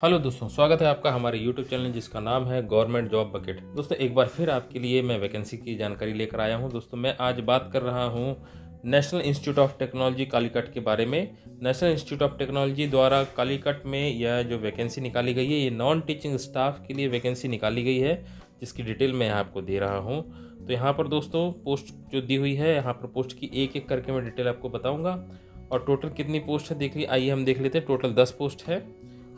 Hello दोस्तों, स्वागत है आपका हमारे YouTube चैनल जिसका नाम है गवर्नमेंट जॉब बकेट। दोस्तों, एक बार फिर आपके लिए मैं वैकेंसी की जानकारी लेकर आया हूं। दोस्तों, मैं आज बात कर रहा हूं national institute of technology Calicut के बारे में। नेशनल इंस्टीट्यूट ऑफ टेक्नोलॉजी द्वारा कालीकट में यह जो वैकेंसी निकाली गई है, ये नॉन टीचिंग स्टाफ के लिए वैकेंसी निकाली गई है, जिसकी डिटेल मैं आपको दे रहा हूँ। तो यहाँ पर दोस्तों पोस्ट जो दी हुई है, यहाँ पर पोस्ट की एक एक करके मैं डिटेल आपको बताऊँगा। और टोटल कितनी पोस्ट है देख लीजिए, आइए हम देख लेते हैं। टोटल 10 पोस्ट है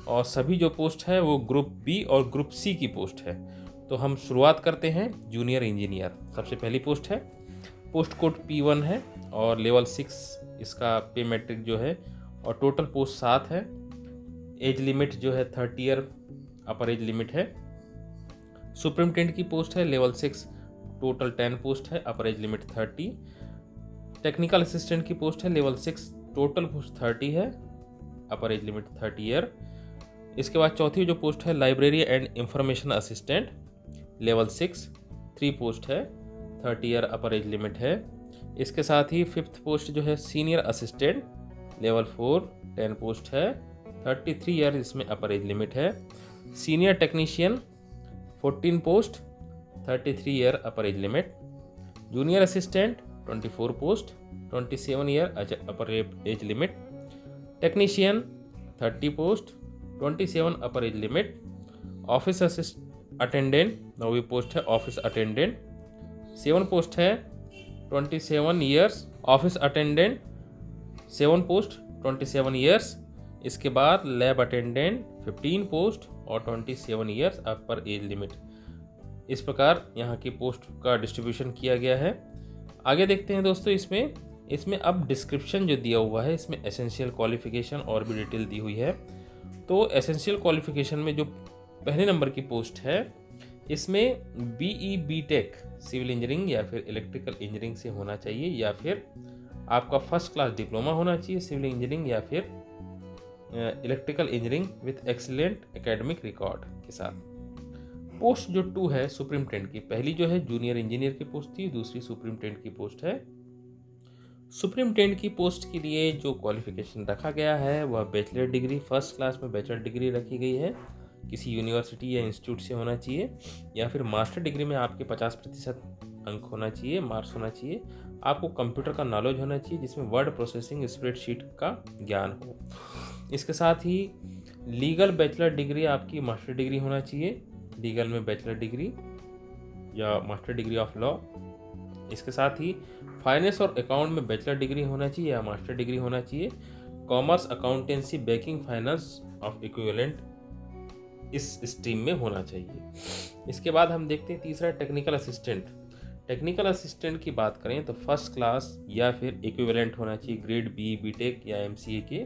और सभी जो पोस्ट है वो ग्रुप बी और ग्रुप सी की पोस्ट है। तो हम शुरुआत करते हैं जूनियर इंजीनियर। सबसे पहली पोस्ट है, पोस्ट कोड P1 है और लेवल 6 इसका पे मैट्रिक जो है, और टोटल पोस्ट 7 है। एज लिमिट जो है 30 ईयर अपर एज लिमिट है। सुपरिटेंडेंट की पोस्ट है लेवल 6, टोटल 10 पोस्ट है, अपर एज लिमिट 30। टेक्निकल असिस्टेंट की पोस्ट है लेवल 6, टोटल पोस्ट 30 है, अपर एज लिमिट 30 ईयर। इसके बाद चौथी जो पोस्ट है library and information assistant level 6, 3 post है, 30 ईयर अपर एज लिमिट है। इसके साथ ही फिफ्थ पोस्ट जो है सीनियर असिस्टेंट लेवल 4, 10 पोस्ट है, 33 ईयर इसमें अपर एज लिमिट है। Senior technician 14 post, 33 year upper age limit. Junior assistant 24 post, 27 year upper age limit. Technician 30 post, 27 upper age limit. Office attendant 9वीं post है, office attendant 7 post है, 27 years. Office attendant 7 post, 27 years. इसके बाद lab attendant 15 post और 27 years अपर age limit. इस प्रकार यहाँ की पोस्ट का डिस्ट्रीब्यूशन किया गया है। आगे देखते हैं दोस्तों, इसमें अब डिस्क्रिप्शन जो दिया हुआ है, इसमें एसेंशियल क्वालिफिकेशन और भी डिटेल दी हुई है। तो एसेंशियल क्वालिफिकेशन में जो पहले नंबर की पोस्ट है, इसमें BE BTech सिविल इंजीनियरिंग या फिर इलेक्ट्रिकल इंजीनियरिंग से होना चाहिए, या फिर आपका फर्स्ट क्लास डिप्लोमा होना चाहिए सिविल इंजीनियरिंग या फिर electrical engineering with excellent academic record के साथ। पोस्ट जो 2 है सुपरिटेंडेंट की, पहली जो है जूनियर इंजीनियर की पोस्ट थी, दूसरी सुपरिटेंडेंट की पोस्ट है। सुपरिटेंडेंट की पोस्ट के लिए जो क्वालिफिकेशन रखा गया है वह बैचलर डिग्री, फर्स्ट क्लास में बैचलर डिग्री रखी गई है, किसी यूनिवर्सिटी या इंस्टीट्यूट से होना चाहिए, या फिर मास्टर डिग्री में आपके 50% अंक होना चाहिए, मार्क्स होना चाहिए। आपको कंप्यूटर का नॉलेज होना चाहिए, जिसमें वर्ड प्रोसेसिंग स्प्रेडशीट का ज्ञान हो। इसके साथ ही लीगल बैचलर डिग्री आपकी मास्टर डिग्री होना चाहिए, लीगल में बैचलर डिग्री या मास्टर डिग्री ऑफ लॉ। इसके साथ ही फाइनेंस और अकाउंट में बैचलर डिग्री होना चाहिए या मास्टर डिग्री होना चाहिए। Commerce, accountancy, banking, finance of equivalent इस स्ट्रीम में होना चाहिए। इसके बाद हम देखते हैं तीसरा, टेक्निकल असिस्टेंट। टेक्निकल असिस्टेंट की बात करें तो फर्स्ट क्लास या फिर इक्विवेलेंट होना चाहिए ग्रेड BE BTech या MCA के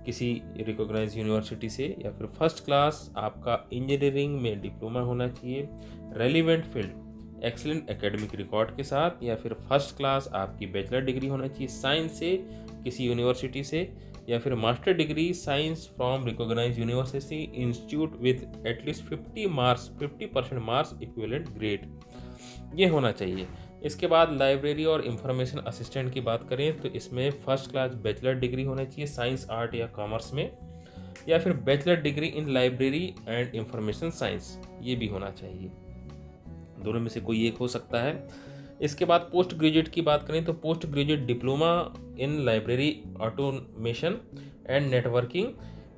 किसी रिकॉग्नाइज यूनिवर्सिटी से, या फिर फर्स्ट क्लास आपका इंजीनियरिंग में डिप्लोमा होना चाहिए, relevant field excellent academic record के साथ, या फिर फर्स्ट क्लास आपकी बैचलर डिग्री होना चाहिए साइंस से किसी यूनिवर्सिटी से, या फिर master degree science from recognise university institute with at least 50% marks equivalent grade, ये होना चाहिए। इसके बाद लाइब्रेरी और इंफॉर्मेशन असिस्टेंट की बात करें तो इसमें फर्स्ट क्लास बैचलर डिग्री होना चाहिए साइंस, आर्ट या कॉमर्स में, या फिर bachelor degree in library and information science, ये भी होना चाहिए। दोनों में से कोई एक हो सकता है। इसके बाद पोस्ट ग्रेजुएट की बात करें तो post graduate diploma in library automation and networking,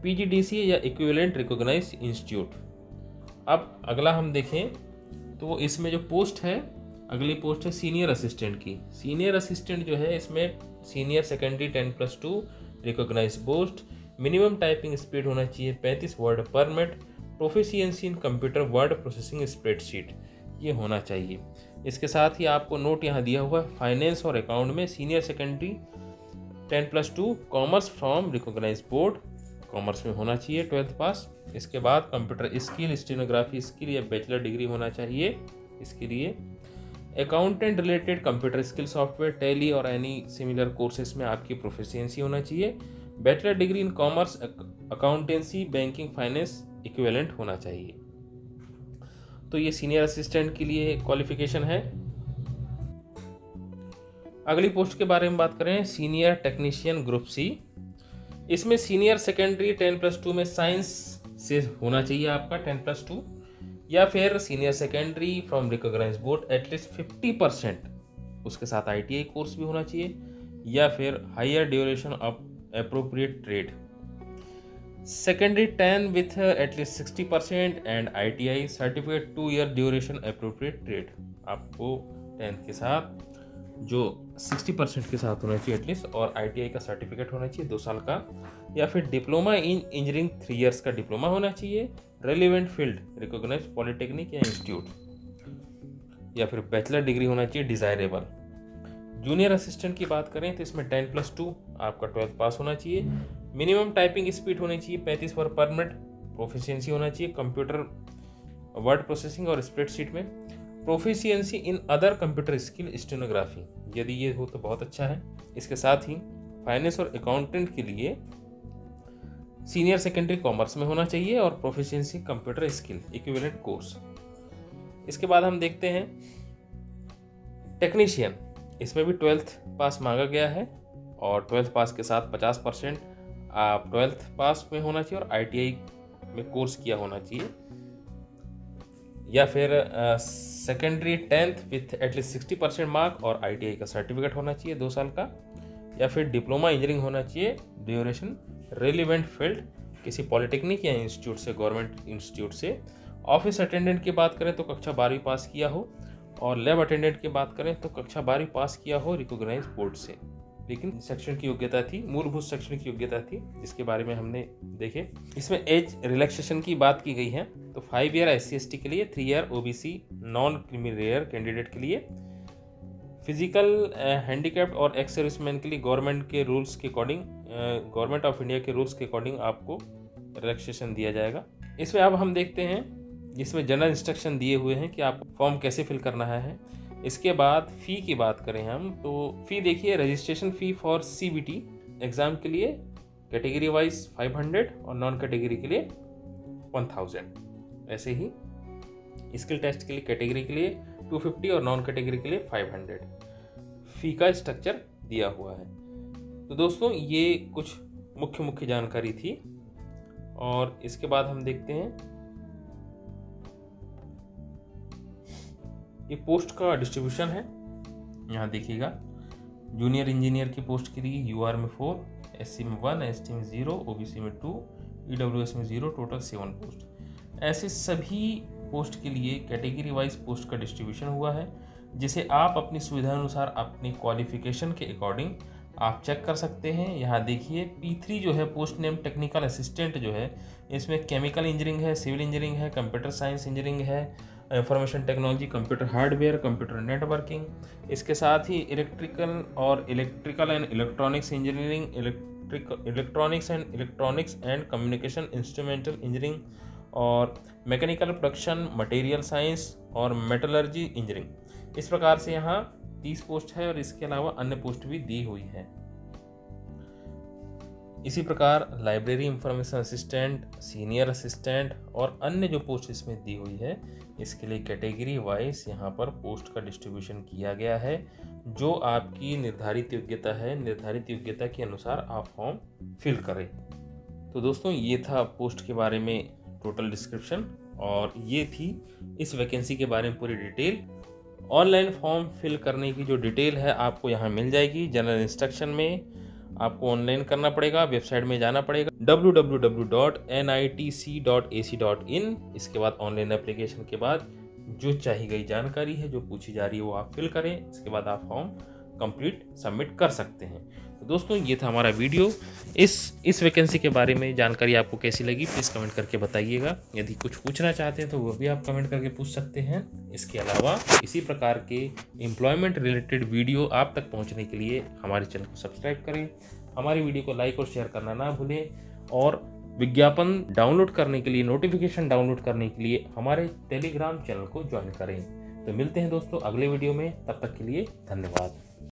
PGDC या इक्विवेलेंट रिकॉग्नाइज इंस्टीट्यूट। अब अगला हम देखें तो इसमें जो पोस्ट है, अगली पोस्ट है सीनियर असिस्टेंट की। सीनियर असिस्टेंट जो है, इसमें senior secondary 10+2 recognise post, minimum typing speed होना चाहिए 35 word per minute, proficiency in computer word processing spreadsheet, ये होना चाहिए। इसके साथ ही आपको नोट यहाँ दिया हुआ है, फाइनेंस और अकाउंट में senior secondary 10+2 commerce from recognise board, commerce में होना चाहिए 12th पास। इसके बाद कंप्यूटर स्किल, स्टेनोग्राफी स्किल या बैचलर डिग्री होना चाहिए इसके लिए। Accountant related computer skill software, Tally और एनी सिमिलर कोर्सेज में आपकी प्रोफिशिएंसी होना चाहिए। Bachelor degree in commerce, accountancy, banking, finance equivalent होना चाहिए। तो ये सीनियर असिस्टेंट के लिए क्वालिफिकेशन है। अगली पोस्ट के बारे में बात करें, सीनियर टेक्नीशियन ग्रुप C। इसमें सीनियर सेकेंडरी 10+2 में साइंस से होना चाहिए आपका 10+2, या फिर senior secondary from recognised board at least 50%, उसके साथ ITI कोर्स भी होना चाहिए, या फिर higher duration of appropriate trade. Secondary 10 with at least 60% and ITI certificate 2 year duration appropriate trade. आपको 10th के साथ जो 60% के साथ होना चाहिए एटलीस्ट, और ITI का सर्टिफिकेट होना चाहिए 2 साल का, या फिर डिप्लोमा इन इंजीनियरिंग 3 इयर्स का डिप्लोमा होना चाहिए, रेलिवेंट फील्ड रिकॉग्नाइज्ड पॉलिटेक्निक या इंस्टीट्यूट, या फिर बैचलर डिग्री होना चाहिए डिजायरेबल। जूनियर असिस्टेंट की बात करें तो इसमें 10+2 आपका 12th पास होना चाहिए, मिनिमम टाइपिंग स्पीड होनी चाहिए 35 वर्ड पर मिनट, प्रोफिशिएंसी होना चाहिए कंप्यूटर वर्ड प्रोसेसिंग और स्प्रेडशीट में, proficiency in other computer skill stenography, यदि ये हो तो बहुत अच्छा है। इसके साथ ही फाइनेंस और अकाउंटेंट के लिए सीनियर सेकेंडरी कॉमर्स में होना चाहिए और proficiency computer skill equivalent course. इसके बाद हम देखते हैं टेक्नीशियन, इसमें भी 12th पास मांगा गया है, और 12th पास के साथ 50% आप 12th पास में होना चाहिए और ITI में कोर्स किया होना चाहिए, या फिर secondary 10th with at least 60% mark और ITI का सर्टिफिकेट होना चाहिए 2 साल का, या फिर डिप्लोमा इंजीनियरिंग होना चाहिए ड्यूरेशन रेलिवेंट फील्ड किसी पॉलिटेक्निक या इंस्टीट्यूट से, गवर्नमेंट इंस्टीट्यूट से। ऑफिस अटेंडेंट की बात करें तो कक्षा 12वीं पास किया हो, और लैब अटेंडेंट की बात करें तो कक्षा 12वीं पास किया हो रिकॉग्नाइज्ड बोर्ड से। लेकिन सेक्शन की योग्यता थी, मूलभूत सेक्शन की योग्यता थी, जिसके बारे में हमने देखे। इसमें एज रिलैक्सेशन की बात की गई है तो 5 ईयर SC/ST के लिए, 3 year OBC non creamy candidate के लिए, फिजिकल हैंडीकैप्ड और एक्स सर्विसमैन के लिए गवर्नमेंट के रूल्स के अकॉर्डिंग, गवर्नमेंट ऑफ इंडिया के रूल्स के अकॉर्डिंग आपको रिलैक्सेशन दिया जाएगा। इसमें अब हम देखते हैं, जिसमें जनरल इंस्ट्रक्शन दिए हुए हैं कि आपको फॉर्म कैसे फिल करना है। इसके बाद फ़ी की बात करें हम तो फ़ी देखिए, registration fee for CBT exam के लिए कैटेगरी वाइज 500 और नॉन कैटेगरी के लिए 1000। ऐसे ही स्किल टेस्ट के लिए कैटेगरी के लिए 250 और नॉन कैटेगरी के लिए 500 फ़ी का स्ट्रक्चर दिया हुआ है। तो दोस्तों ये कुछ मुख्य जानकारी थी, और इसके बाद हम देखते हैं ये पोस्ट का डिस्ट्रीब्यूशन है। यहाँ देखिएगा, जूनियर इंजीनियर की पोस्ट के लिए UR में 4, SC में 1, ST में 0, OBC में 2, EWS में 0, टोटल 7 पोस्ट। ऐसे सभी पोस्ट के लिए कैटेगरी वाइज पोस्ट का डिस्ट्रीब्यूशन हुआ है, जिसे आप अपनी सुविधा अनुसार अपनी क्वालिफिकेशन के अकॉर्डिंग आप चेक कर सकते हैं। यहाँ देखिए P3 जो है पोस्ट नेम टेक्निकल असिस्टेंट जो है, इसमें केमिकल इंजीनियरिंग है, सिविल इंजीनियरिंग है, कंप्यूटर साइंस इंजीनियरिंग है, information technology, computer hardware, computer networking, इसके साथ ही electrical and electronics engineering, electronics and communication instrumental engineering, और मैकेनिकल प्रोडक्शन, मटेरियल साइंस और मेटलर्जी इंजीनियरिंग। इस प्रकार से यहाँ 30 पोस्ट है, और इसके अलावा अन्य पोस्ट भी दी हुई है। इसी प्रकार library information assistant, senior assistant और अन्य जो पोस्ट इसमें दी हुई है, इसके लिए कैटेगरी वाइज यहाँ पर पोस्ट का डिस्ट्रीब्यूशन किया गया है। जो आपकी निर्धारित योग्यता है, निर्धारित योग्यता के अनुसार आप फॉर्म फिल करें। तो दोस्तों ये था पोस्ट के बारे में टोटल डिस्क्रिप्शन, और ये थी इस वैकेंसी के बारे में पूरी डिटेल। ऑनलाइन फॉर्म फिल करने की जो डिटेल है आपको यहाँ मिल जाएगी। जनरल इंस्ट्रक्शन में आपको ऑनलाइन करना पड़ेगा, वेबसाइट में जाना पड़ेगा www.nitc.ac.in। इसके बाद ऑनलाइन एप्लीकेशन के बाद जो चाही गई जानकारी है, जो पूछी जा रही है, वो आप फिल करें। इसके बाद आप फॉर्म कंप्लीट सबमिट कर सकते हैं। तो दोस्तों ये था हमारा वीडियो। इस वैकेंसी के बारे में जानकारी आपको कैसी लगी प्लीज़ कमेंट करके बताइएगा। यदि कुछ पूछना चाहते हैं तो वो भी आप कमेंट करके पूछ सकते हैं। इसके अलावा इसी प्रकार के एम्प्लॉयमेंट रिलेटेड वीडियो आप तक पहुंचने के लिए हमारे चैनल को सब्सक्राइब करें, हमारी वीडियो को लाइक और शेयर करना ना भूलें, और विज्ञापन डाउनलोड करने के लिए, नोटिफिकेशन डाउनलोड करने के लिए हमारे टेलीग्राम चैनल को ज्वाइन करें। तो मिलते हैं दोस्तों अगले वीडियो में, तब तक के लिए धन्यवाद।